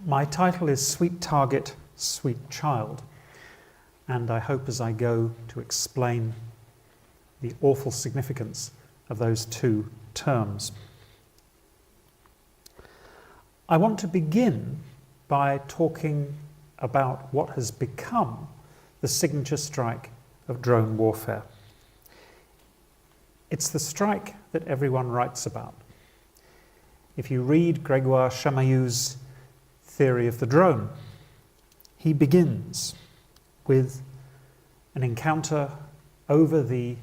My title is Sweet Target, Sweet Child, and I hope as I go to explain the awful significance of those two terms. I want to begin by talking about what has become the signature strike of drone warfare. It's the strike that everyone writes about. If you read Gregory Chamayou's theory of the drone, he begins with an encounter over the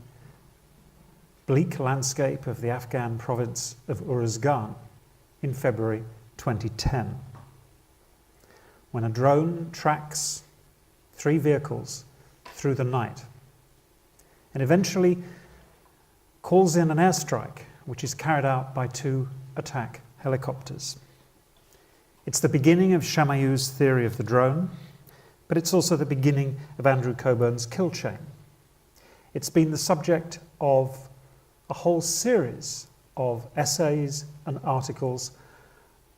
bleak landscape of the Afghan province of Uruzgan in February 2010, when a drone tracks 3 vehicles through the night and eventually calls in an airstrike which is carried out by 2 attack helicopters. It's the beginning of Chamayou's theory of the drone, but it's also the beginning of Andrew Coburn's kill chain. It's been the subject of a whole series of essays and articles,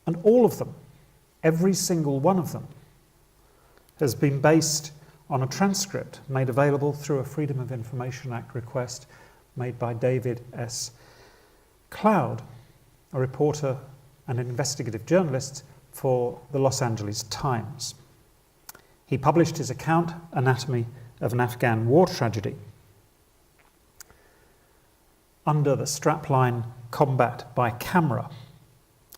and all of them, every single one of them, has been based on a transcript made available through a Freedom of Information Act request made by David S. Cloud, a reporter and investigative journalist for the Los Angeles Times. He published his account, Anatomy of an Afghan War Tragedy, under the strapline Combat by Camera.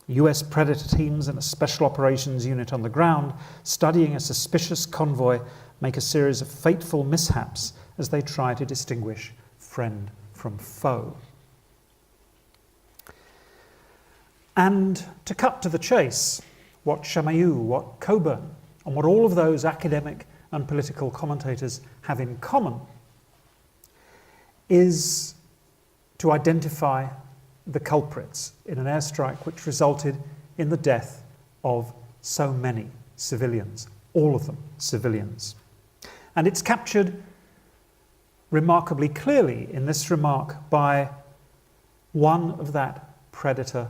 US Predator teams and a special operations unit on the ground studying a suspicious convoy make a series of fateful mishaps as they try to distinguish friend from foe. And to cut to the chase, what Chamayou, what Coburn, and what all of those academic and political commentators have in common is to identify the culprits in an airstrike which resulted in the death of so many civilians, all of them civilians. And it's captured remarkably clearly in this remark by one of that Predator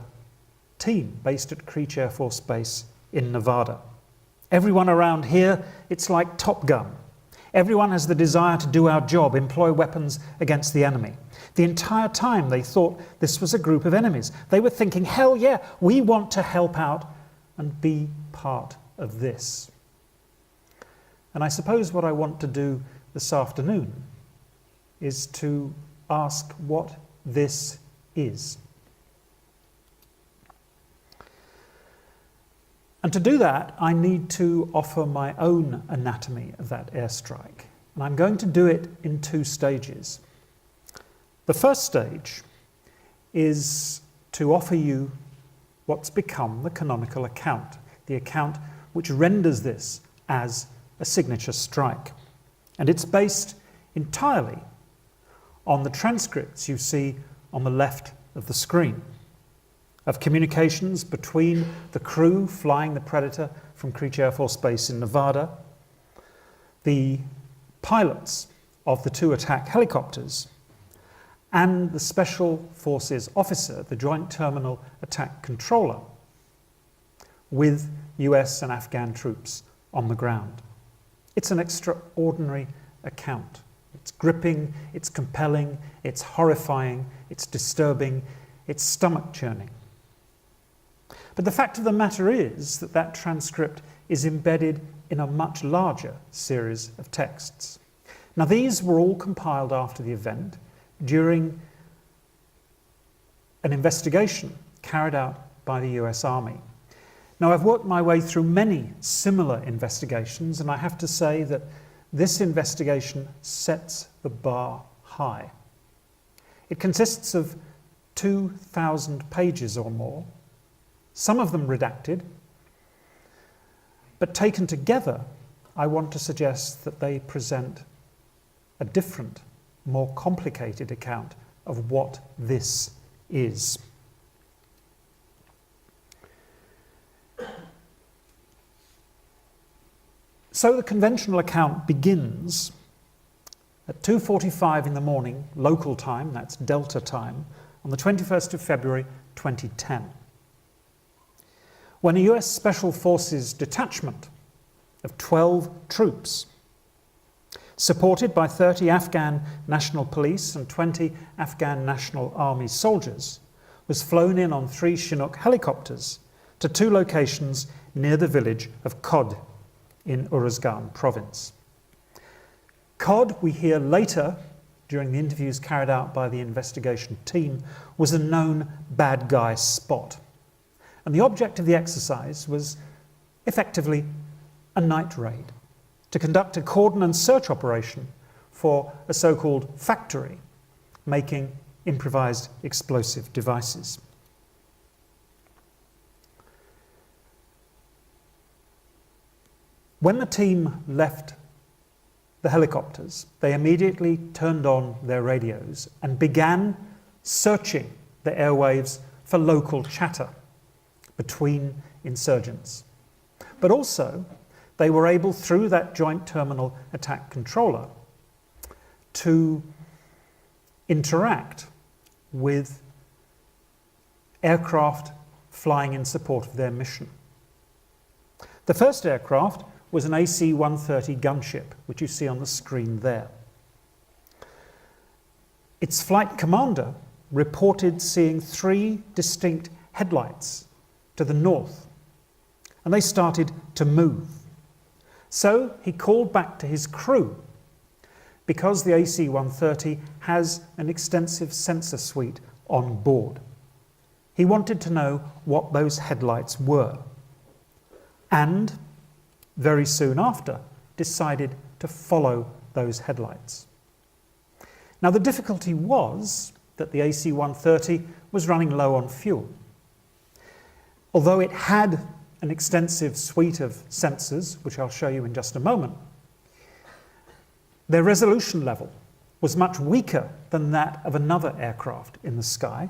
team based at Creech Air Force Base in Nevada. Everyone around here, it's like Top Gun. Everyone has the desire to do our job, employ weapons against the enemy. The entire time they thought this was a group of enemies. They were thinking, hell yeah, we want to help out and be part of this. And I suppose what I want to do this afternoon is to ask what this is. And to do that, I need to offer my own anatomy of that airstrike. And I'm going to do it in 2 stages. The first stage is to offer you what's become the canonical account, the account which renders this as a signature strike. And it's based entirely on the transcripts you see on the left of the screen, of communications between the crew flying the Predator from Creech Air Force Base in Nevada, the pilots of the 2 attack helicopters, and the Special Forces officer, the Joint Terminal Attack Controller, with US and Afghan troops on the ground. It's an extraordinary account. It's gripping, it's compelling, it's horrifying, it's disturbing, it's stomach-churning. But the fact of the matter is that that transcript is embedded in a much larger series of texts. Now, these were all compiled after the event during an investigation carried out by the US Army. Now, I've worked my way through many similar investigations, and I have to say that this investigation sets the bar high. It consists of 2,000 pages or more, some of them redacted, but taken together, I want to suggest that they present a different, more complicated account of what this is. So the conventional account begins at 2:45 in the morning, local time, that's Delta time, on the 21st of February 2010. when a US Special Forces detachment of 12 troops, supported by 30 Afghan National Police and 20 Afghan National Army soldiers, was flown in on 3 Chinook helicopters to 2 locations near the village of Khod in Uruzgan province. Khod, we hear later, during the interviews carried out by the investigation team, was a known bad guy spot. And the object of the exercise was effectively a night raid, to conduct a cordon and search operation for a so-called factory making improvised explosive devices. When the team left the helicopters, they immediately turned on their radios and began searching the airwaves for local chatter between insurgents. But also, they were able, through that joint terminal attack controller, to interact with aircraft flying in support of their mission. The first aircraft was an AC-130 gunship, which you see on the screen there. Its flight commander reported seeing 3 distinct headlights to the north, and they started to move. So he called back to his crew, because the AC-130 has an extensive sensor suite on board. He wanted to know what those headlights were, and very soon after decided to follow those headlights. Now the difficulty was that the AC-130 was running low on fuel. Although it had an extensive suite of sensors, which I'll show you in just a moment, their resolution level was much weaker than that of another aircraft in the sky,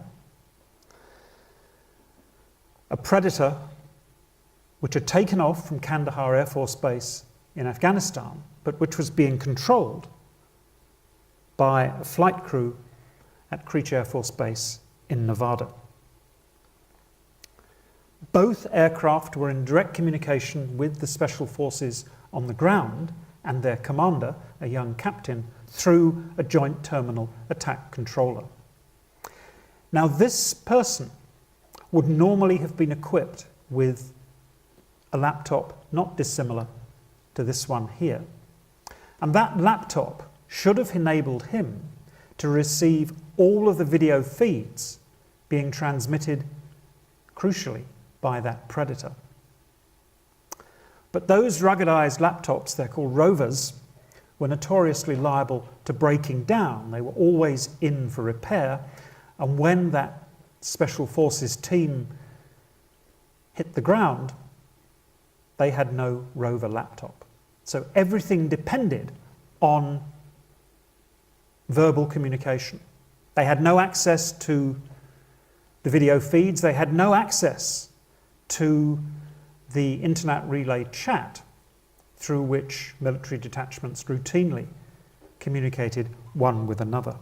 a Predator which had taken off from Kandahar Air Force Base in Afghanistan, but which was being controlled by a flight crew at Creech Air Force Base in Nevada. Both aircraft were in direct communication with the Special Forces on the ground and their commander, a young captain, through a joint terminal attack controller. Now this person would normally have been equipped with a laptop not dissimilar to this one here. And that laptop should have enabled him to receive all of the video feeds being transmitted, crucially, by that Predator. But those ruggedized laptops, they're called rovers, were notoriously liable to breaking down. They were always in for repair, and when that Special Forces team hit the ground, they had no rover laptop. So everything depended on verbal communication. They had no access to the video feeds. They had no access to the internet relay chat through which military detachments routinely communicated one with another.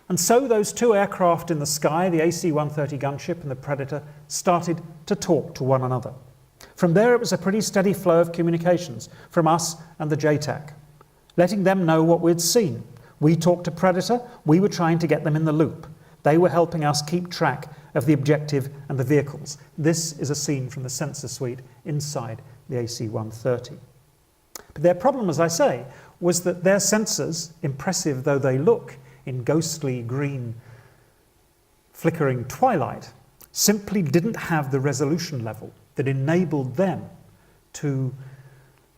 And so those 2 aircraft in the sky, the AC-130 gunship and the Predator, started to talk to one another. From there it was a pretty steady flow of communications from us and the JTAC, letting them know what we'd seen. We talked to Predator, we were trying to get them in the loop. They were helping us keep track of the objective and the vehicles. This is a scene from the sensor suite inside the AC-130. But their problem, as I say, was that their sensors, impressive though they look in ghostly green flickering twilight, simply didn't have the resolution level that enabled them to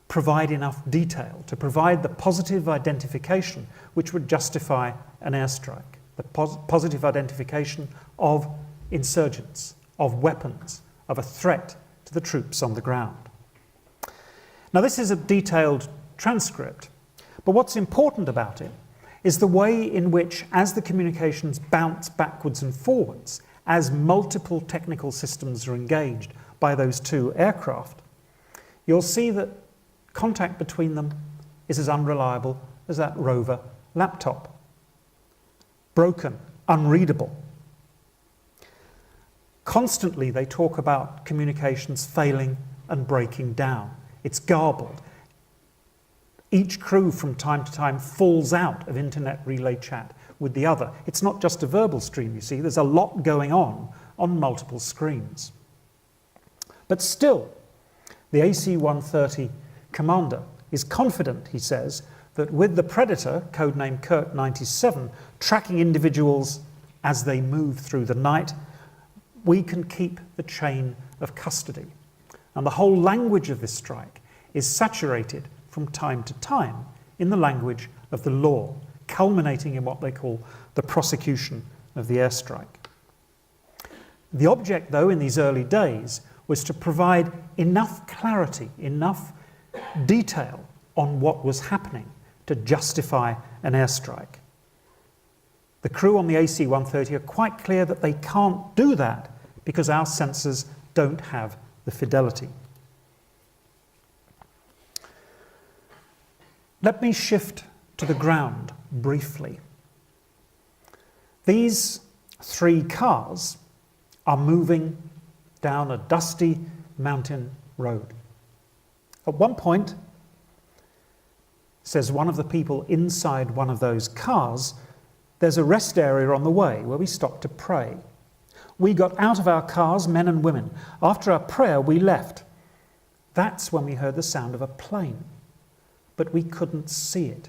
provide enough detail, to provide the positive identification which would justify an airstrike, the positive identification of insurgents, of weapons, of a threat to the troops on the ground. Now this is a detailed transcript, but what's important about it is the way in which, as the communications bounce backwards and forwards, as multiple technical systems are engaged by those 2 aircraft, you'll see that contact between them is as unreliable as that rover laptop. Broken, unreadable. Constantly they talk about communications failing and breaking down. It's garbled. Each crew from time to time falls out of internet relay chat with the other. It's not just a verbal stream, you see. There's a lot going on multiple screens. But still, the AC-130 commander is confident, he says, that with the Predator, codename Kurt 97, tracking individuals as they move through the night, we can keep the chain of custody. And the whole language of this strike is saturated from time to time in the language of the law, culminating in what they call the prosecution of the airstrike. The object, though, in these early days was to provide enough clarity, enough detail on what was happening to justify an airstrike. The crew on the AC-130 are quite clear that they can't do that because our sensors don't have the fidelity. Let me shift to the ground briefly. These 3 cars are moving down a dusty mountain road. At one point, says one of the people inside one of those cars, there's a rest area on the way where we stopped to pray. We got out of our cars, men and women. After our prayer, we left. That's when we heard the sound of a plane, but we couldn't see it.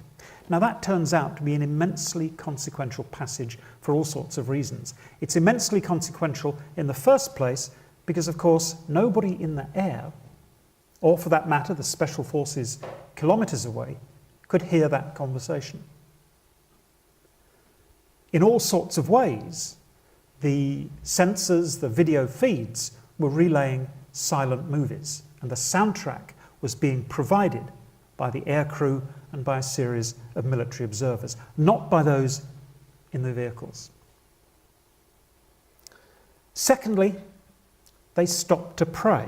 Now that turns out to be an immensely consequential passage for all sorts of reasons. It's immensely consequential in the first place because, of course, nobody in the air, or for that matter, the special forces kilometres away, could hear that conversation. In all sorts of ways, the sensors, the video feeds, were relaying silent movies, and the soundtrack was being provided by the aircrew and by a series of military observers, not by those in the vehicles. Secondly, they stopped to pray.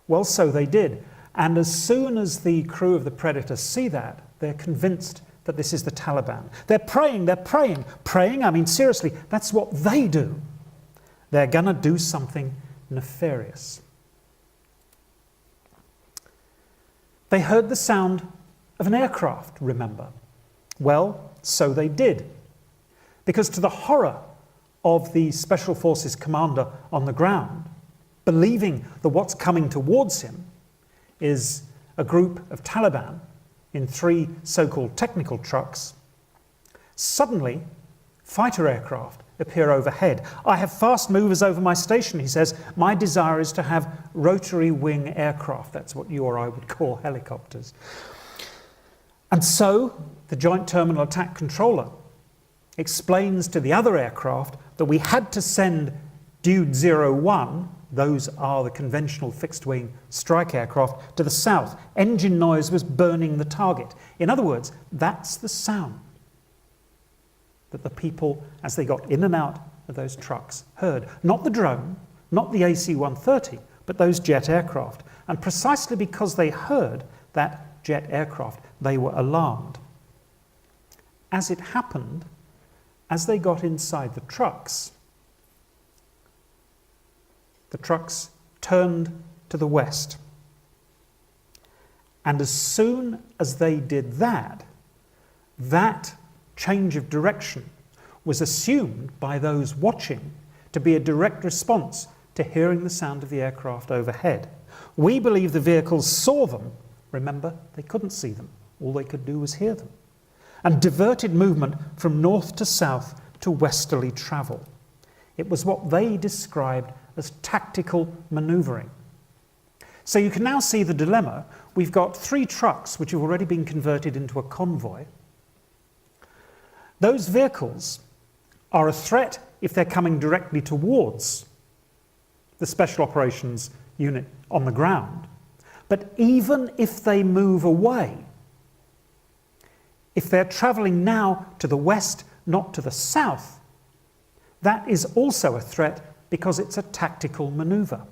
Well, so they did. And as soon as the crew of the Predator see that, they're convinced that this is the Taliban. They're praying. Praying, I mean, seriously, that's what they do. They're going to do something nefarious. They heard the sound of an aircraft, remember? Well, so they did. Because to the horror of the Special Forces commander on the ground, believing that what's coming towards him is a group of Taliban in 3 so-called technical trucks, suddenly fighter aircraft appear overhead. I have fast movers over my station, he says. My desire is to have rotary wing aircraft. That's what you or I would call helicopters. And so the Joint Terminal Attack Controller explains to the other aircraft that we had to send Dude 01, those are the conventional fixed-wing strike aircraft, to the south. Engine noise was burning the target. In other words, that's the sound that the people, as they got in and out of those trucks, heard. Not the drone, not the AC-130, but those jet aircraft. And precisely because they heard that jet aircraft, they were alarmed. As it happened, as they got inside the trucks turned to the west. And as soon as they did that, that change of direction was assumed by those watching to be a direct response to hearing the sound of the aircraft overhead. We believe the vehicles saw them. Remember, they couldn't see them. All they could do was hear them. And diverted movement from north to south to westerly travel. It was what they described as tactical manoeuvring. So you can now see the dilemma. We've got 3 trucks which have already been converted into a convoy. Those vehicles are a threat if they're coming directly towards the Special Operations unit on the ground. But even if they move away, if they're travelling now to the west, not to the south, that is also a threat because it's a tactical manoeuvre.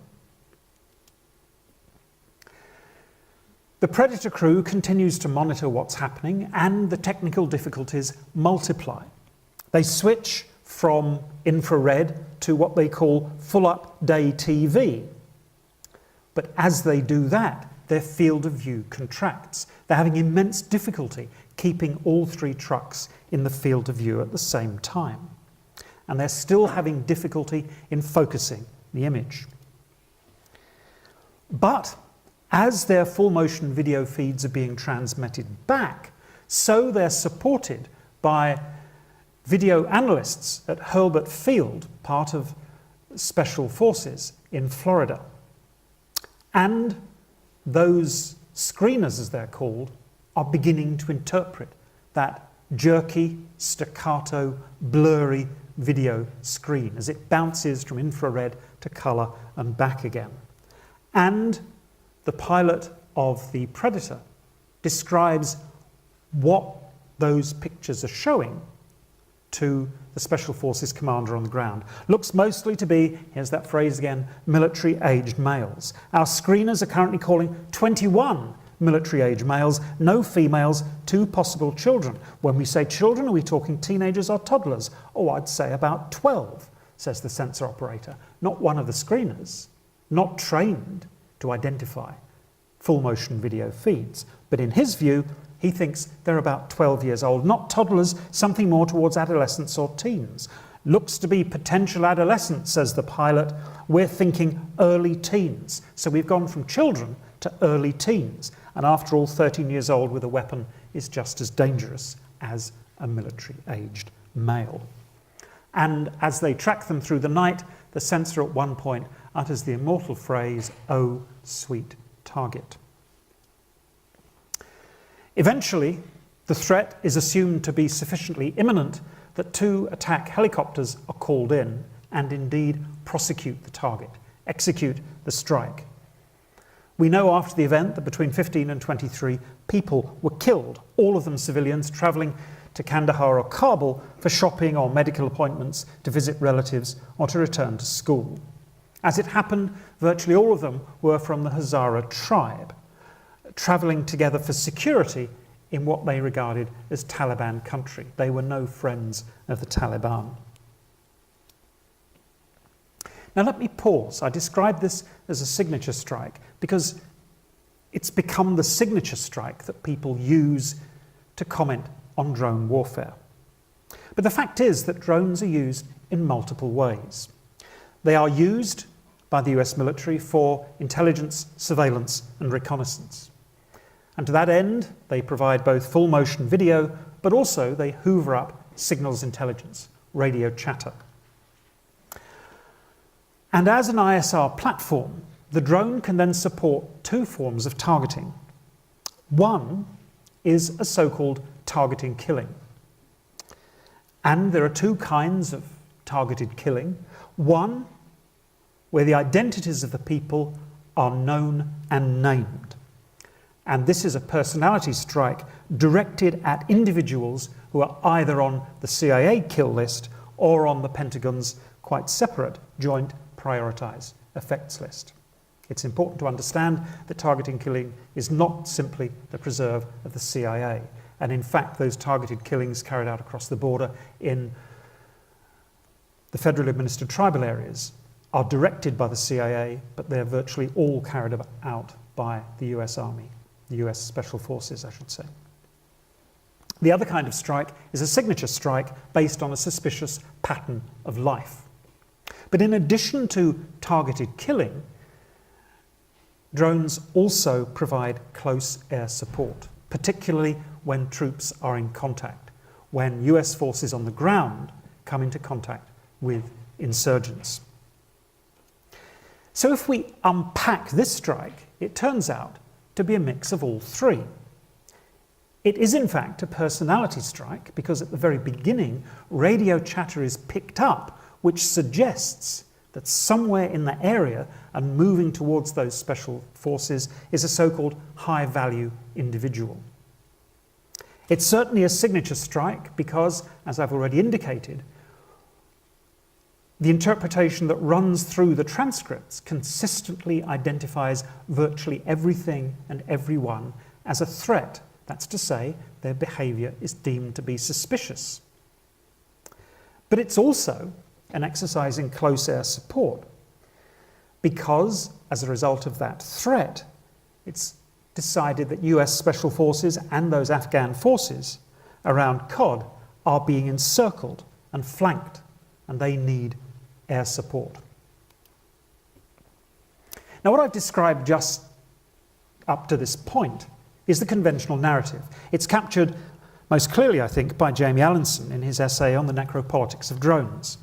The Predator crew continues to monitor what's happening, and the technical difficulties multiply. They switch from infrared to what they call full-up day TV. But as they do that, their field of view contracts. They're having immense difficulty keeping all three trucks in the field of view at the same time. And they're still having difficulty in focusing the image. But as their full motion video feeds are being transmitted back, so they're supported by video analysts at Hurlburt Field, part of Special Forces in Florida. And those screeners, as they're called, are beginning to interpret that jerky, staccato, blurry video screen as it bounces from infrared to colour and back again. And the pilot of the Predator describes what those pictures are showing to the Special Forces commander on the ground. Looks mostly to be, here's that phrase again, military-aged males. Our screeners are currently calling 21 military-age males, no females, 2 possible children. When we say children, are we talking teenagers or toddlers? Oh, I'd say about 12, says the sensor operator. Not one of the screeners, not trained to identify full-motion video feeds. But in his view, he thinks they're about 12 years old, not toddlers, something more towards adolescents or teens. Looks to be potential adolescents, says the pilot. We're thinking early teens. So we've gone from children to early teens. And after all, 13 years old with a weapon is just as dangerous as a military-aged male. And as they track them through the night, the sensor at one point utters the immortal phrase, "Oh, sweet target." Eventually, the threat is assumed to be sufficiently imminent that 2 attack helicopters are called in and indeed prosecute the target, execute the strike. We know after the event that between 15 and 23 people were killed, all of them civilians travelling to Kandahar or Kabul for shopping or medical appointments, to visit relatives or to return to school. As it happened, virtually all of them were from the Hazara tribe, travelling together for security in what they regarded as Taliban country. They were no friends of the Taliban. Now let me pause. I describe this as a signature strike because it's become the signature strike that people use to comment on drone warfare. But the fact is that drones are used in multiple ways. They are used by the US military for intelligence, surveillance and reconnaissance. And to that end, they provide both full motion video, but also they hoover up signals intelligence, radio chatter. And as an ISR platform, the drone can then support 2 forms of targeting. One is a so-called targeting killing. And there are 2 kinds of targeted killing. One, where the identities of the people are known and named. And this is a personality strike directed at individuals who are either on the CIA kill list or on the Pentagon's quite separate joint prioritized effects list. It's important to understand that targeting killing is not simply the preserve of the CIA. And in fact, those targeted killings carried out across the border in the federally administered tribal areas are directed by the CIA, but they're virtually all carried out by the US Army. The US Special Forces, I should say. The other kind of strike is a signature strike based on a suspicious pattern of life. But in addition to targeted killing, drones also provide close air support, particularly when troops are in contact, when US forces on the ground come into contact with insurgents. So if we unpack this strike, it turns out to be a mix of all 3. It is in fact a personality strike because at the very beginning radio chatter is picked up, which suggests that somewhere in the area and moving towards those special forces is a so-called high-value individual. It's certainly a signature strike because, as I've already indicated, the interpretation that runs through the transcripts consistently identifies virtually everything and everyone as a threat. That's to say, their behaviour is deemed to be suspicious. But it's also and exercising close air support. Because, as a result of that threat, it's decided that US Special Forces and those Afghan forces around Cod are being encircled and flanked, and they need air support. Now, what I've described just up to this point is the conventional narrative. It's captured most clearly, I think, by Jamie Allinson in his essay on the necropolitics of drones.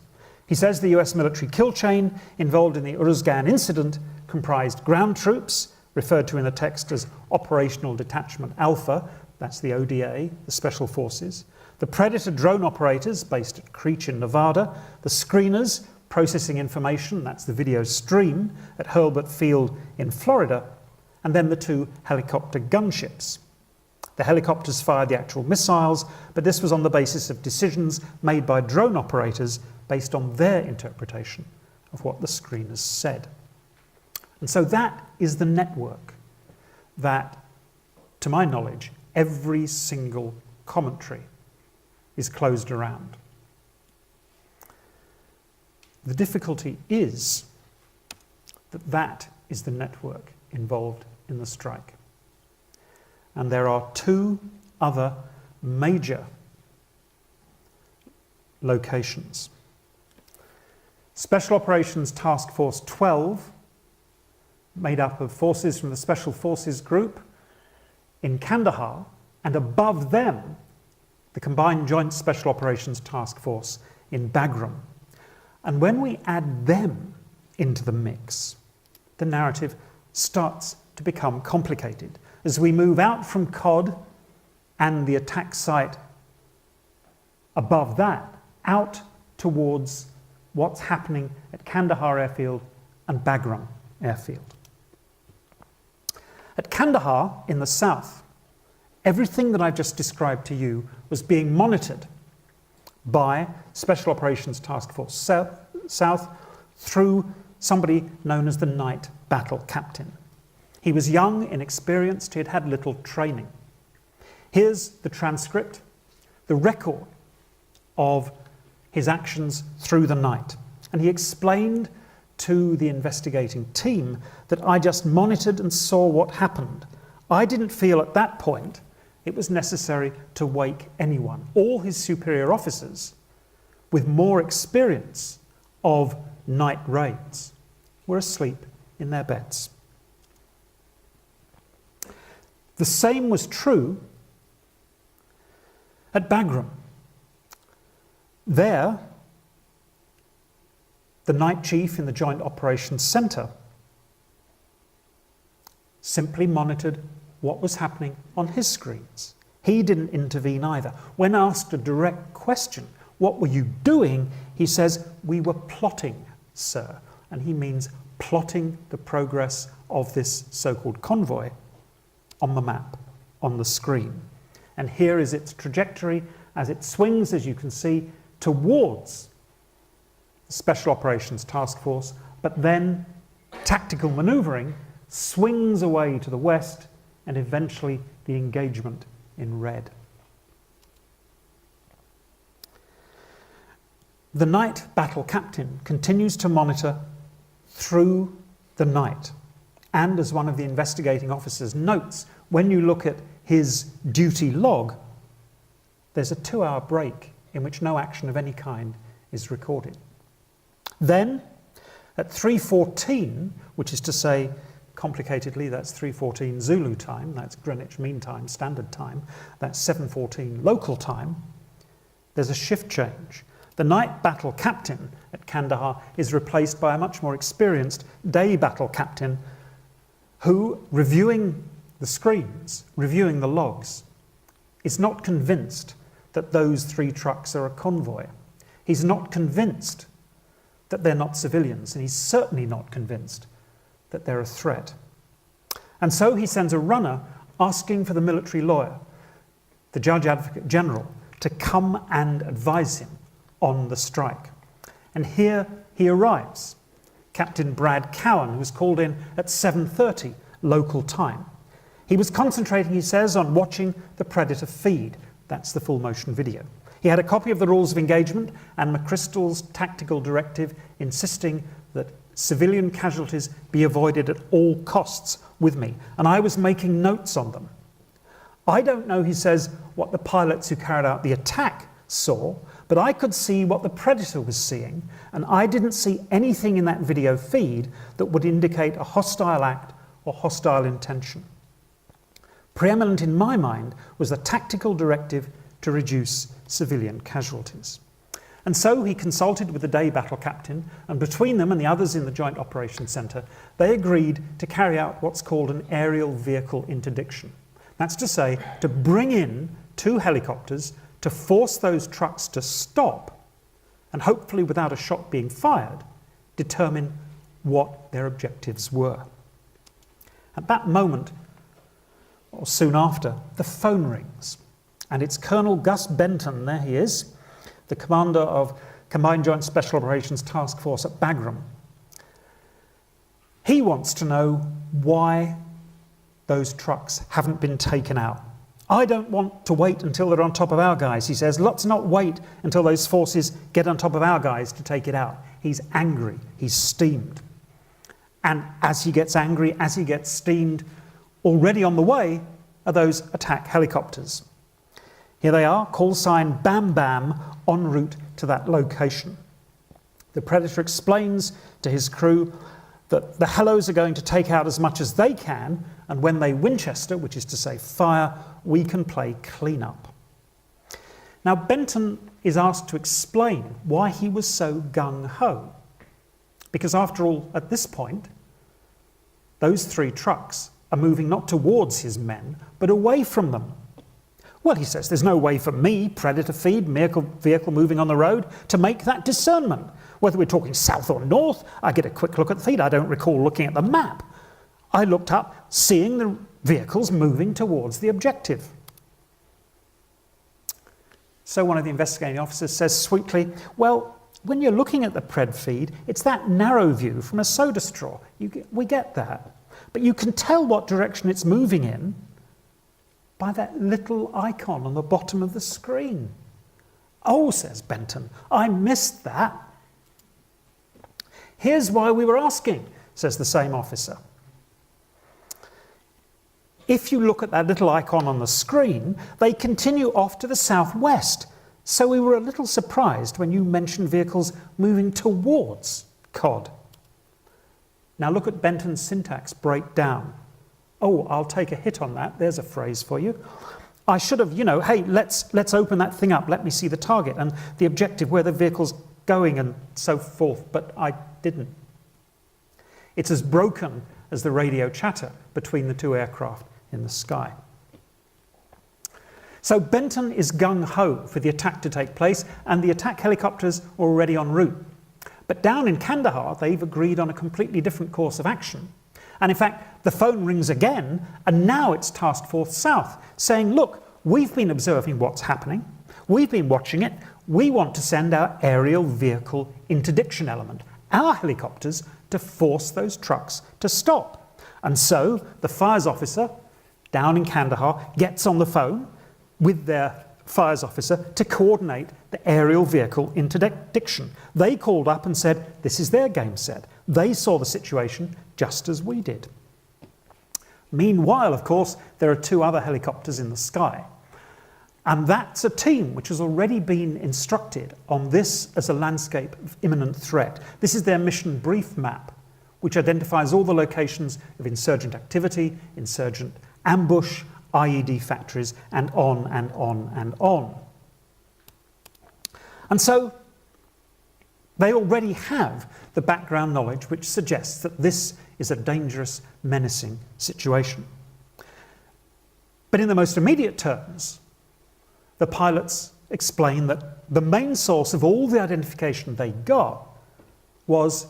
He says the US military kill chain involved in the Uruzgan incident comprised ground troops, referred to in the text as Operational Detachment Alpha, that's the ODA, the Special Forces, the Predator drone operators based at Creech in Nevada, the screeners processing information, that's the video stream, at Hurlburt Field in Florida, and then the 2 helicopter gunships. The helicopters fired the actual missiles, but this was on the basis of decisions made by drone operators based on their interpretation of what the screeners said. And so that is the network that, to my knowledge, every single commentary is closed around. The difficulty is that that is the network involved in the strike. And there are 2 other major locations. Special Operations Task Force 12, made up of forces from the Special Forces Group in Kandahar, and above them, the Combined Joint Special Operations Task Force in Bagram. And when we add them into the mix, the narrative starts to become complicated. As we move out from Cod and the attack site above that, out towards what's happening at Kandahar Airfield and Bagram Airfield. At Kandahar in the south, everything that I've just described to you was being monitored by Special Operations Task Force South through somebody known as the Night Battle Captain. He was young, inexperienced, he had had little training. Here's the transcript, the record of his actions through the night. And he explained to the investigating team that I just monitored and saw what happened. I didn't feel at that point it was necessary to wake anyone. All his superior officers, with more experience of night raids, were asleep in their beds. The same was true at Bagram. There, the night chief in the Joint Operations Centre simply monitored what was happening on his screens. He didn't intervene either. When asked a direct question, what were you doing? He says, we were plotting, sir. And he means plotting the progress of this so-called convoy on the map, on the screen. And here is its trajectory as it swings, as you can see, towards the Special Operations Task Force, but then tactical manoeuvring swings away to the west and eventually the engagement in red. The night battle captain continues to monitor through the night. And as one of the investigating officers notes, when you look at his duty log, there's a 2-hour break in which no action of any kind is recorded. Then, at 3:14, which is to say, complicatedly, that's 3:14 Zulu time, that's Greenwich Mean Time, Standard Time, that's 7:14 local time, there's a shift change. The night battle captain at Kandahar is replaced by a much more experienced day battle captain who, reviewing the screens, reviewing the logs, is not convinced that those 3 trucks are a convoy. He's not convinced that they're not civilians, and he's certainly not convinced that they're a threat. And so he sends a runner asking for the military lawyer, the Judge Advocate General, to come and advise him on the strike. And here he arrives, Captain Brad Cowan, who was called in at 7:30 local time. He was concentrating, he says, on watching the Predator feed. That's the full motion video. He had a copy of the rules of engagement and McChrystal's tactical directive insisting that civilian casualties be avoided at all costs with me, and I was making notes on them. I don't know, he says, what the pilots who carried out the attack saw, but I could see what the predator was seeing, and I didn't see anything in that video feed that would indicate a hostile act or hostile intention. Preeminent in my mind was the tactical directive to reduce civilian casualties. And so he consulted with the day battle captain, and between them and the others in the Joint Operations Centre, they agreed to carry out what's called an aerial vehicle interdiction. That's to say, to bring in 2 helicopters to force those trucks to stop, and hopefully without a shot being fired, determine what their objectives were. At that moment, or soon after, the phone rings, and it's Colonel Gus Benton, there he is, the commander of Combined Joint Special Operations Task Force at Bagram. He wants to know why those trucks haven't been taken out. I don't want to wait until they're on top of our guys, he says. Let's not wait until those forces get on top of our guys to take it out. He's angry, he's steamed. And as he gets angry, as he gets steamed, already on the way are those attack helicopters. Here they are, call sign Bam Bam, en route to that location. The Predator explains to his crew that the Hellos are going to take out as much as they can, and when they Winchester, which is to say fire, we can play clean-up. Now Benton is asked to explain why he was so gung-ho, because after all, at this point, those 3 trucks are moving not towards his men, but away from them. Well, he says, there's no way for me, Predator feed, vehicle moving on the road, to make that discernment. Whether we're talking south or north, I get a quick look at the feed. I don't recall looking at the map. I looked up, seeing the vehicles moving towards the objective. So one of the investigating officers says sweetly, well, when you're looking at the Pred feed, it's that narrow view from a soda straw. We get that. But you can tell what direction it's moving in by that little icon on the bottom of the screen. Oh, says Benton, I missed that. Here's why we were asking, says the same officer. If you look at that little icon on the screen, they continue off to the southwest. So we were a little surprised when you mentioned vehicles moving towards COD. Now look at Benton's syntax breakdown. Oh, I'll take a hit on that. There's a phrase for you. I should have, hey, let's open that thing up. Let me see the target and the objective, where the vehicle's going and so forth. But I didn't. It's as broken as the radio chatter between the 2 aircraft in the sky. So Benton is gung-ho for the attack to take place, and the attack helicopters are already en route. But down in Kandahar, they've agreed on a completely different course of action. And in fact, the phone rings again, and now it's Task Force South, saying, look, we've been observing what's happening. We've been watching it. We want to send our aerial vehicle interdiction element, our helicopters, to force those trucks to stop. And so the fires officer down in Kandahar gets on the phone with their fires officer to coordinate the aerial vehicle interdiction. They called up and said, this is their game set. They saw the situation just as we did. Meanwhile, of course, there are 2 other helicopters in the sky. And that's a team which has already been instructed on this as a landscape of imminent threat. This is their mission brief map, which identifies all the locations of insurgent activity, insurgent ambush, IED factories, and on and on and on. And so they already have the background knowledge which suggests that this is a dangerous, menacing situation. But in the most immediate terms, the pilots explain that the main source of all the identification they got was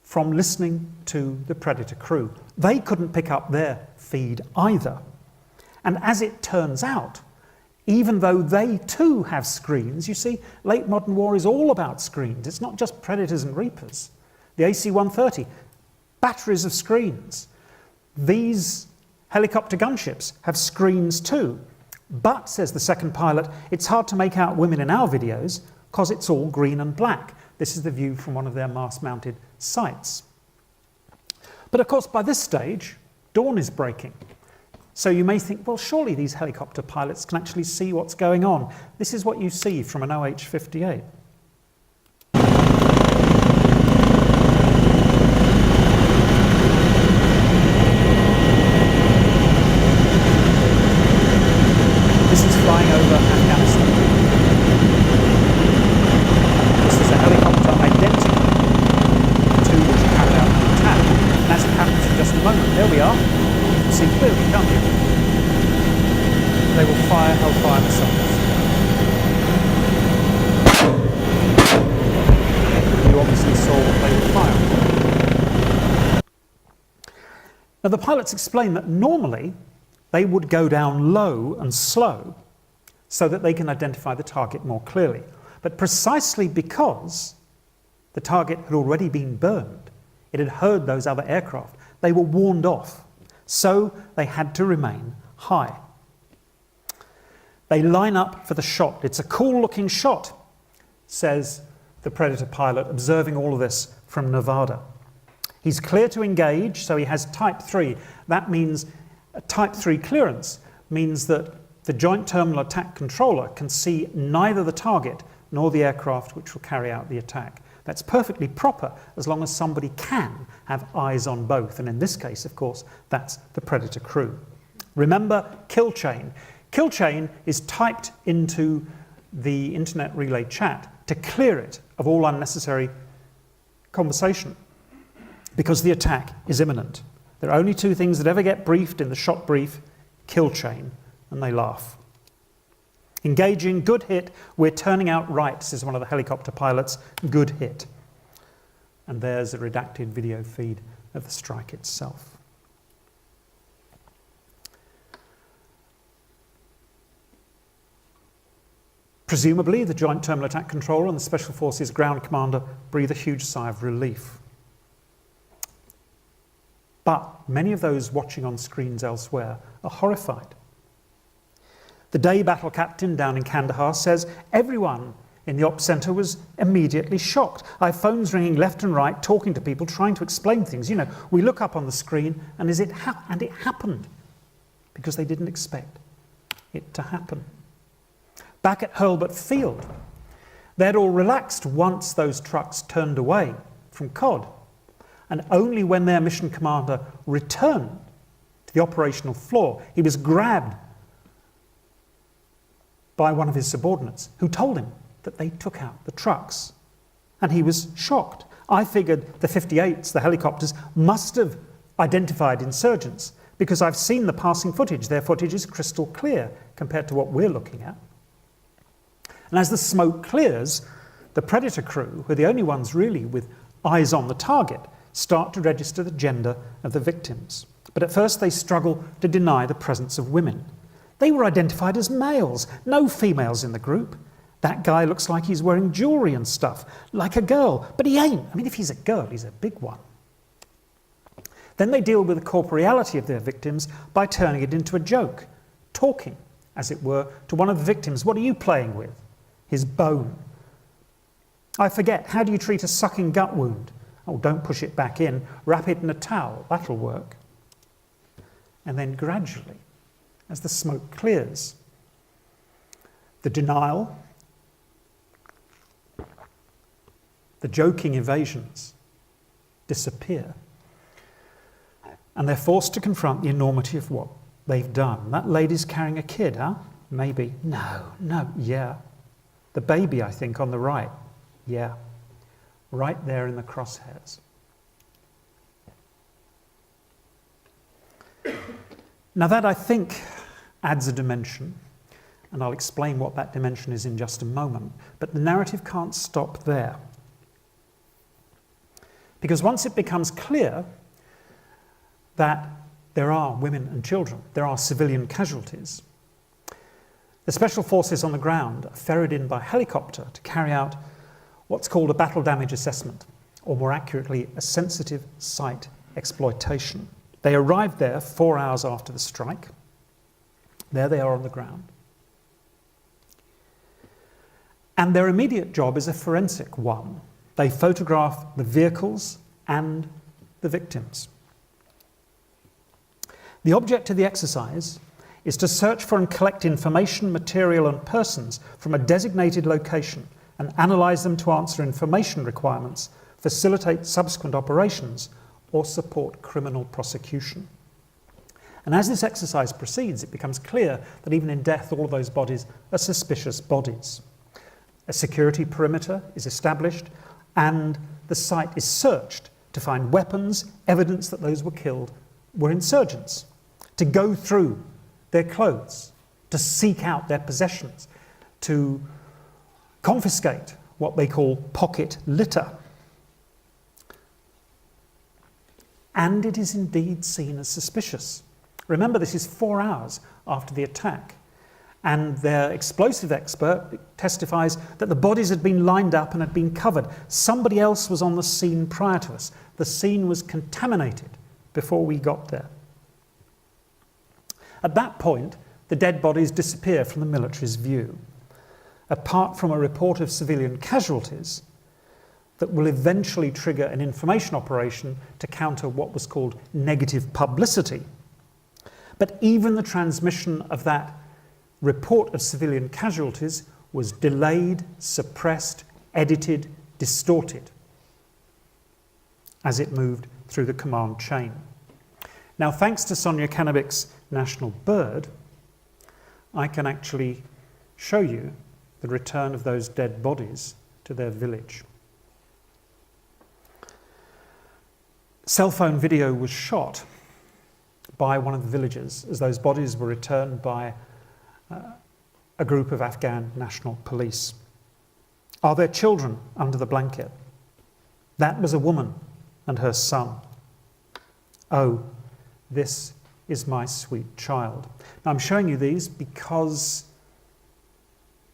from listening to the Predator crew. They couldn't pick up their feed either. And as it turns out, even though they too have screens, you see, late modern war is all about screens. It's not just Predators and Reapers. The AC-130, batteries of screens. These helicopter gunships have screens too. But, says the second pilot, it's hard to make out women in our videos because it's all green and black. This is the view from one of their mast-mounted sites. But of course, by this stage, dawn is breaking. So you may think, well, surely these helicopter pilots can actually see what's going on. This is what you see from an OH-58. This is flying over Afghanistan. This is a helicopter identical to which carried out the attack. And as it happens in just a moment, there we are. You can see clearly, can't you? They will fire Hellfire missiles. You obviously saw what they were firing. Now the pilots explain that normally they would go down low and slow so that they can identify the target more clearly. But precisely because the target had already been burned, it had heard those other aircraft, they were warned off. So they had to remain high. They line up for the shot. It's a cool looking shot, says the Predator pilot, observing all of this from Nevada. He's clear to engage, so he has Type 3. That means a Type 3 clearance means that the Joint Terminal Attack Controller can see neither the target nor the aircraft which will carry out the attack. That's perfectly proper as long as somebody can have eyes on both. And in this case, of course, that's the Predator crew. Remember, kill chain. Kill chain is typed into the internet relay chat to clear it of all unnecessary conversation because the attack is imminent. There are only two things that ever get briefed in the shot brief: kill chain, and they laugh. Engaging, good hit, we're turning out right, says one of the helicopter pilots, good hit. And there's a redacted video feed of the strike itself. Presumably, the Joint Terminal Attack Controller and the Special Forces Ground Commander breathe a huge sigh of relief. But many of those watching on screens elsewhere are horrified. The day battle captain down in Kandahar says everyone in the ops centre was immediately shocked. I have phones ringing left and right, talking to people, trying to explain things. You know, we look up on the screen and it happened because they didn't expect it to happen. Back at Hurlbut Field, they'd all relaxed once those trucks turned away from COD. And only when their mission commander returned to the operational floor, he was grabbed by one of his subordinates who told him that they took out the trucks. And he was shocked. I figured the 58s, the helicopters, must have identified insurgents because I've seen the passing footage. Their footage is crystal clear compared to what we're looking at. And as the smoke clears, the Predator crew, who are the only ones really with eyes on the target, start to register the gender of the victims. But at first they struggle to deny the presence of women. They were identified as males, no females in the group. That guy looks like he's wearing jewellery and stuff, like a girl, but he ain't. I mean, if he's a girl, he's a big one. Then they deal with the corporeality of their victims by turning it into a joke, talking, as it were, to one of the victims. What are you playing with? His bone. I forget, how do you treat a sucking gut wound? Oh, don't push it back in. Wrap it in a towel. That'll work. And then gradually, as the smoke clears, the denial, the joking evasions disappear. And they're forced to confront the enormity of what they've done. That lady's carrying a kid, huh? Maybe. No, yeah. The baby, I think, on the right. Yeah. Right there in the crosshairs. Now that, I think, adds a dimension, and I'll explain what that dimension is in just a moment, but the narrative can't stop there. Because once it becomes clear that there are women and children, there are civilian casualties, the special forces on the ground are ferried in by helicopter to carry out what's called a battle damage assessment, or more accurately, a sensitive site exploitation. They arrived there 4 hours after the strike. There they are on the ground. And their immediate job is a forensic one. They photograph the vehicles and the victims. The object of the exercise is to search for and collect information, material and persons from a designated location and analyse them to answer information requirements, facilitate subsequent operations or support criminal prosecution. And as this exercise proceeds, it becomes clear that even in death all of those bodies are suspicious bodies. A security perimeter is established and the site is searched to find weapons, evidence that those were killed were insurgents, to go through their clothes, to seek out their possessions, to confiscate what they call pocket litter. And it is indeed seen as suspicious. Remember, this is 4 hours after the attack, and their explosive expert testifies that the bodies had been lined up and had been covered. Somebody else was on the scene prior to us. The scene was contaminated before we got there. At that point, the dead bodies disappear from the military's view, apart from a report of civilian casualties that will eventually trigger an information operation to counter what was called negative publicity. But even the transmission of that report of civilian casualties was delayed, suppressed, edited, distorted as it moved through the command chain. Now, thanks to Sonia Kanabik's National Bird, I can actually show you the return of those dead bodies to their village. Cell phone video was shot by one of the villagers as those bodies were returned by a group of Afghan National Police. Are there children under the blanket? That was a woman and her son. Oh, this is my sweet child. Now I'm showing you these because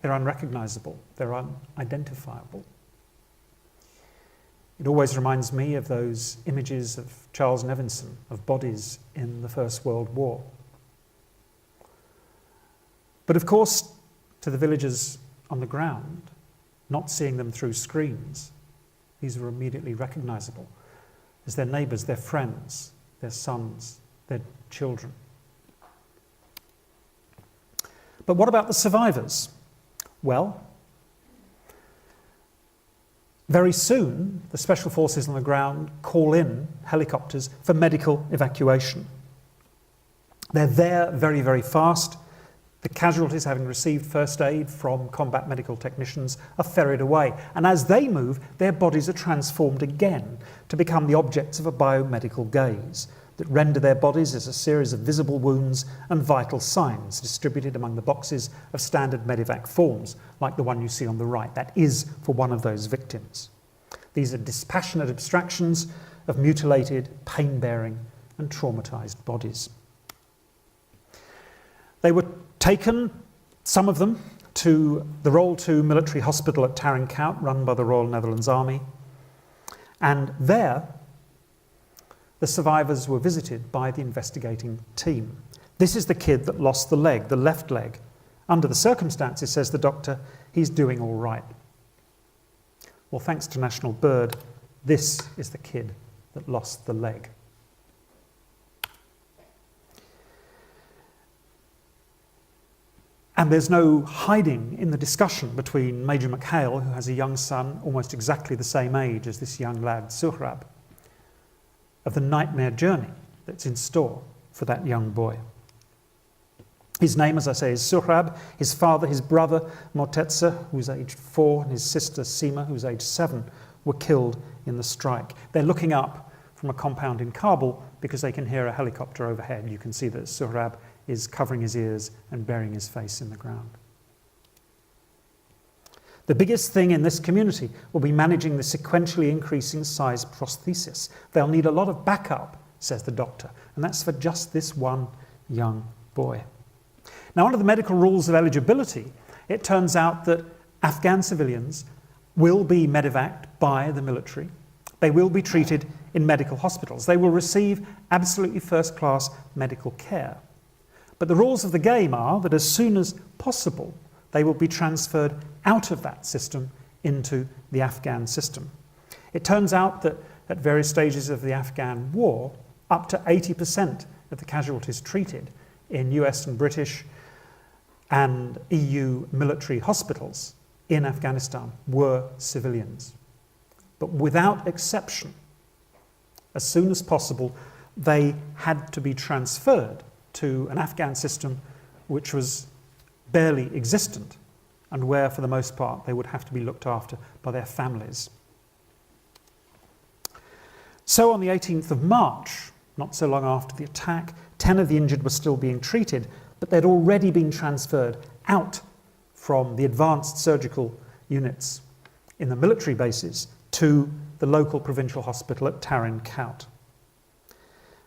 they're unrecognisable, they're unidentifiable. It always reminds me of those images of Charles Nevinson, of bodies in the First World War. But of course, to the villagers on the ground, not seeing them through screens, these were immediately recognisable as their neighbours, their friends, their sons, their children. But what about the survivors? Well, very soon, the special forces on the ground call in helicopters for medical evacuation. They're there very, very fast. The casualties, having received first aid from combat medical technicians, are ferried away. And as they move, their bodies are transformed again to become the objects of a biomedical gaze that render their bodies as a series of visible wounds and vital signs distributed among the boxes of standard medevac forms, like the one you see on the right. That is for one of those victims. These are dispassionate abstractions of mutilated, pain-bearing and traumatised bodies. They were taken, some of them, to the Royal II Military Hospital at Tarinkout, run by the Royal Netherlands Army. And there, the survivors were visited by the investigating team. This is the kid that lost the leg, the left leg. Under the circumstances, says the doctor, he's doing all right. Well, thanks to National Bird, this is the kid that lost the leg. And there's no hiding in the discussion between Major McHale, who has a young son almost exactly the same age as this young lad, Sohrab, of the nightmare journey that's in store for that young boy. His name, as I say, is Sohrab. His father, his brother, Morteza, who's aged 4, and his sister, Seema, who's aged 7, were killed in the strike. They're looking up from a compound in Kabul because they can hear a helicopter overhead. You can see that Sohrab is covering his ears and burying his face in the ground. The biggest thing in this community will be managing the sequentially increasing size prosthesis. They'll need a lot of backup, says the doctor, and that's for just this one young boy. Now, under the medical rules of eligibility, it turns out that Afghan civilians will be medevaced by the military. They will be treated in medical hospitals. They will receive absolutely first-class medical care. But the rules of the game are that as soon as possible, they will be transferred out of that system into the Afghan system. It turns out that at various stages of the Afghan war, up to 80% of the casualties treated in US and British and EU military hospitals in Afghanistan were civilians. But without exception, as soon as possible, they had to be transferred to an Afghan system which was barely existent and where, for the most part, they would have to be looked after by their families. So on the 18th of March, not so long after the attack, 10 of the injured were still being treated, but they'd already been transferred out from the advanced surgical units in the military bases to the local provincial hospital at Tarin Kowt.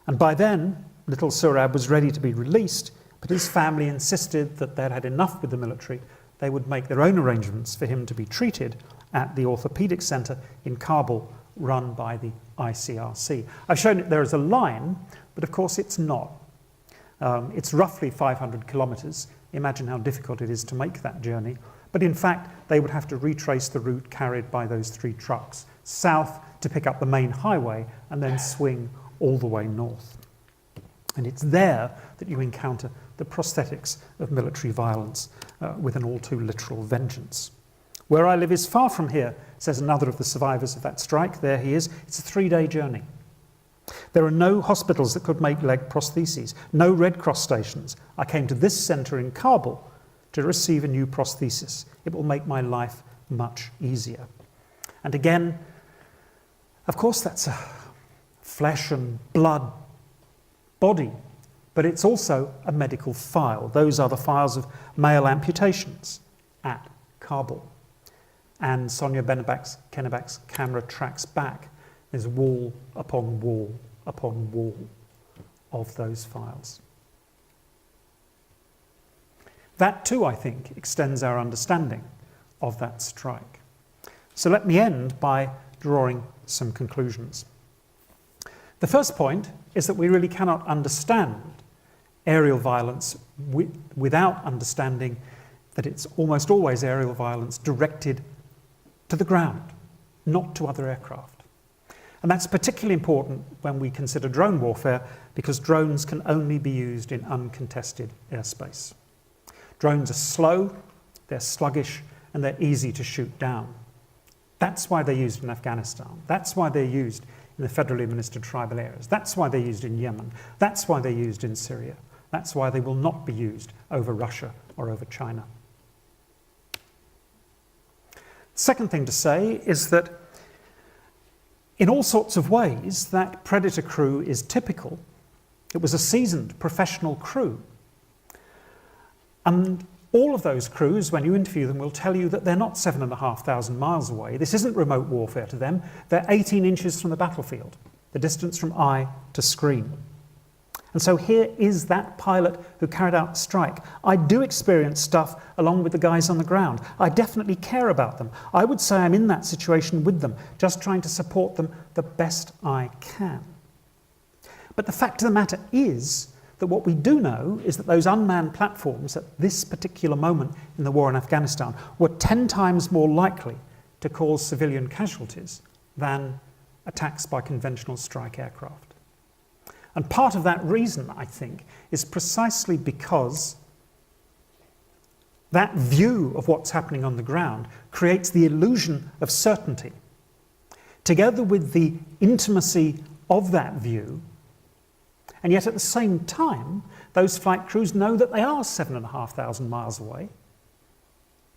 And by then, little Surab was ready to be released, but his family insisted that they'd had enough with the military. They would make their own arrangements for him to be treated at the orthopaedic centre in Kabul, run by the ICRC. I've shown it there as a line, but of course it's not. It's roughly 500 kilometres. Imagine how difficult it is to make that journey. But in fact, they would have to retrace the route carried by those 3 trucks south to pick up the main highway and then swing all the way north. And it's there that you encounter the prosthetics of military violence with an all too literal vengeance. Where I live is far from here, says another of the survivors of that strike. There he is. It's a 3-day journey. There are no hospitals that could make leg prostheses, no Red Cross stations. I came to this centre in Kabul to receive a new prosthesis. It will make my life much easier. And again, of course, that's a flesh and blood body, but it's also a medical file. Those are the files of male amputations at Kabul. And Sonia Kenneback's camera tracks back. There's wall upon wall upon wall of those files. That too, I think, extends our understanding of that strike. So let me end by drawing some conclusions. The first point is that we really cannot understand aerial violence without understanding that it's almost always aerial violence directed to the ground, not to other aircraft. And that's particularly important when we consider drone warfare, because drones can only be used in uncontested airspace. Drones are slow, they're sluggish, and they're easy to shoot down. That's why they're used in Afghanistan. That's why they're used in the federally administered tribal areas. That's why they're used in Yemen. That's why they're used in Syria. That's why they will not be used over Russia or over China. Second thing to say is that in all sorts of ways, that Predator crew is typical. It was a seasoned professional crew. And all of those crews, when you interview them, will tell you that they're not 7,500 miles away. This isn't remote warfare to them. They're 18 inches from the battlefield, the distance from eye to screen. And so here is that pilot who carried out the strike. I do experience stuff along with the guys on the ground. I definitely care about them. I would say I'm in that situation with them, just trying to support them the best I can. But the fact of the matter is that what we do know is that those unmanned platforms at this particular moment in the war in Afghanistan were 10 times more likely to cause civilian casualties than attacks by conventional strike aircraft. And part of that reason, I think, is precisely because that view of what's happening on the ground creates the illusion of certainty. Together with the intimacy of that view, and yet at the same time, those flight crews know that they are 7,500 miles away.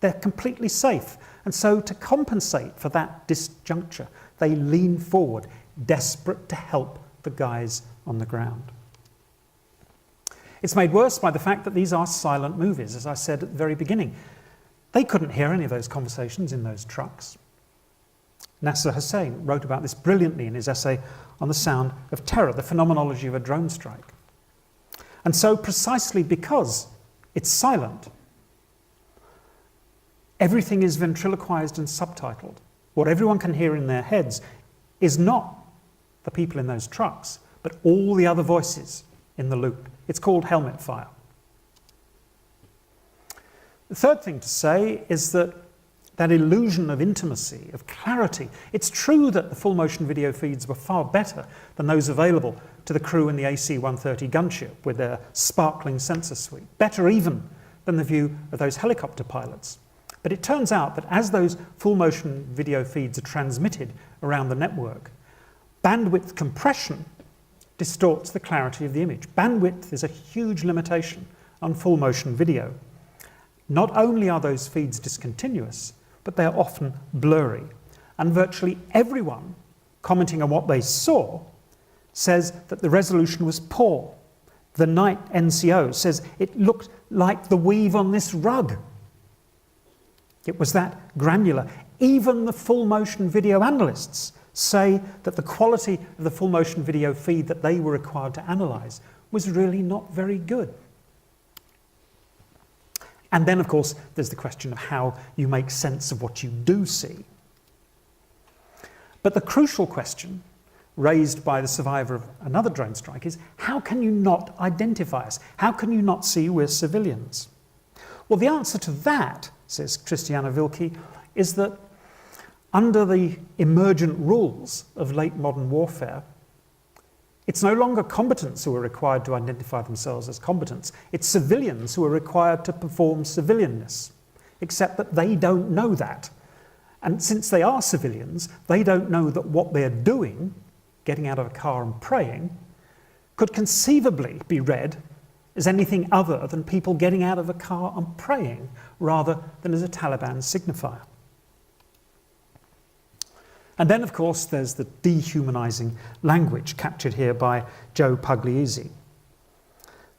They're completely safe. And so to compensate for that disjuncture, they lean forward, desperate to help the guys on the ground. It's made worse by the fact that these are silent movies, as I said at the very beginning. They couldn't hear any of those conversations in those trucks. Nasser Hussain wrote about this brilliantly in his essay on the sound of terror, the phenomenology of a drone strike. And so precisely because it's silent, everything is ventriloquized and subtitled. What everyone can hear in their heads is not the people in those trucks, but all the other voices in the loop. It's called helmet fire. The third thing to say is that that illusion of intimacy, of clarity. It's true that the full motion video feeds were far better than those available to the crew in the AC-130 gunship with their sparkling sensor suite, better even than the view of those helicopter pilots. But it turns out that as those full motion video feeds are transmitted around the network, bandwidth compression distorts the clarity of the image. Bandwidth is a huge limitation on full motion video. Not only are those feeds discontinuous, but they are often blurry. And virtually everyone commenting on what they saw says that the resolution was poor. The night NCO says it looked like the weave on this rug. It was that granular. Even the full motion video analysts say that the quality of the full motion video feed that they were required to analyse was really not very good. And then, of course, there's the question of how you make sense of what you do see. But the crucial question raised by the survivor of another drone strike is, how can you not identify us? How can you not see we're civilians? Well, the answer to that, says Christiana Wilke, is that under the emergent rules of late modern warfare, it's no longer combatants who are required to identify themselves as combatants. It's civilians who are required to perform civilianness, except that they don't know that. And since they are civilians, they don't know that what they're doing, getting out of a car and praying, could conceivably be read as anything other than people getting out of a car and praying, rather than as a Taliban signifier. And then, of course, there's the dehumanising language captured here by Joe Pugliese.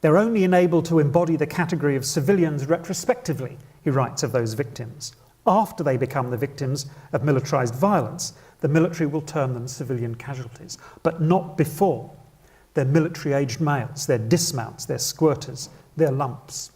They're only enabled to embody the category of civilians retrospectively, he writes of those victims. After they become the victims of militarised violence, the military will term them civilian casualties, but not before. They're military-aged males, they're dismounts, they're squirters, they're lumps.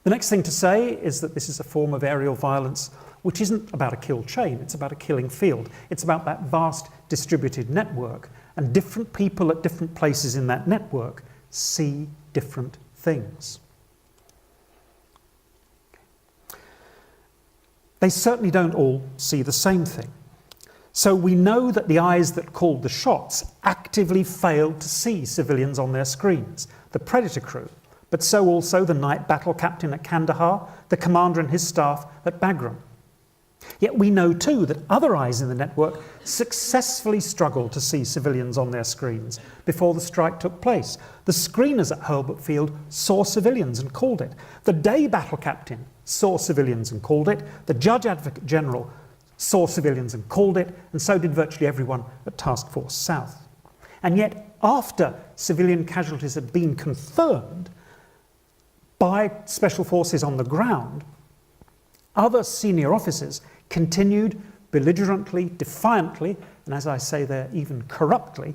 The next thing to say is that this is a form of aerial violence which isn't about a kill chain, it's about a killing field. It's about that vast distributed network, and different people at different places in that network see different things. They certainly don't all see the same thing. So we know that the eyes that called the shots actively failed to see civilians on their screens, the Predator crew, but so also the night battle captain at Kandahar, the commander and his staff at Bagram. Yet we know too that other eyes in the network successfully struggled to see civilians on their screens before the strike took place. The screeners at Hurlbut Field saw civilians and called it. The day battle captain saw civilians and called it. The Judge Advocate General saw civilians and called it, and so did virtually everyone at Task Force South. And yet, after civilian casualties had been confirmed by special forces on the ground, other senior officers continued belligerently, defiantly, and as I say there, even corruptly,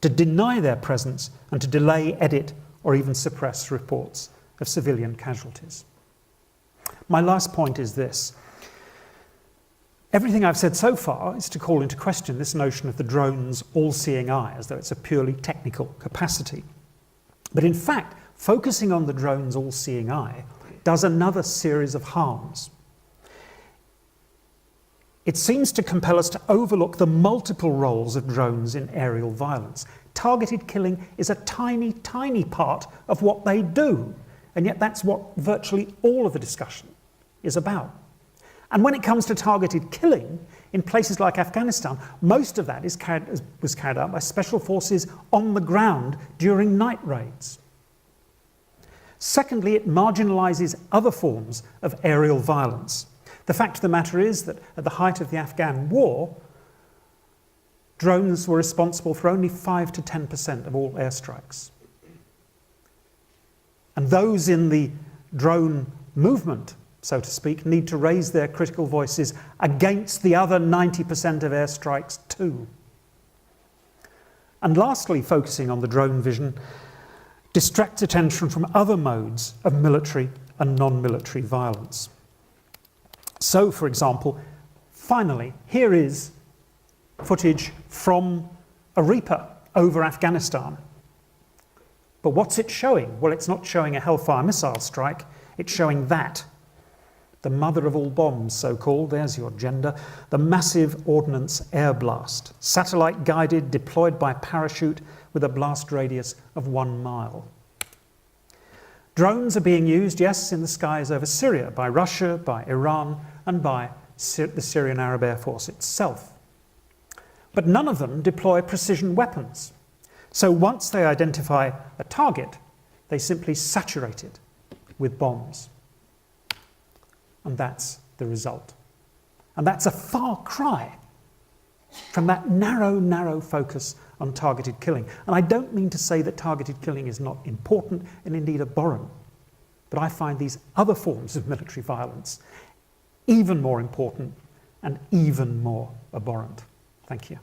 to deny their presence and to delay, edit, or even suppress reports of civilian casualties. My last point is this. Everything I've said so far is to call into question this notion of the drone's all-seeing eye, as though it's a purely technical capacity. But in fact, focusing on the drone's all-seeing eye does another series of harms. It seems to compel us to overlook the multiple roles of drones in aerial violence. Targeted killing is a tiny, tiny part of what they do, and yet that's what virtually all of the discussion is about. And when it comes to targeted killing, in places like Afghanistan, most of that was carried out by special forces on the ground during night raids. Secondly, it marginalises other forms of aerial violence. The fact of the matter is that at the height of the Afghan war, drones were responsible for only 5 to 10% of all airstrikes. And those in the drone movement, so to speak, need to raise their critical voices against the other 90% of airstrikes too. And lastly, focusing on the drone vision distracts attention from other modes of military and non-military violence. So, for example, finally, here is footage from a Reaper over Afghanistan. But what's it showing? Well, it's not showing a Hellfire missile strike, it's showing that. the mother of all bombs, so-called, there's your gender, the massive ordnance air blast, satellite-guided, deployed by parachute with a blast radius of 1 mile. Drones are being used, yes, in the skies over Syria, by Russia, by Iran, and by the Syrian Arab Air Force itself. But none of them deploy precision weapons. So once they identify a target, they simply saturate it with bombs. And that's the result. And that's a far cry from that narrow focus on targeted killing. And I don't mean to say that targeted killing is not important and indeed abhorrent, but I find these other forms of military violence even more important and even more abhorrent. Thank you.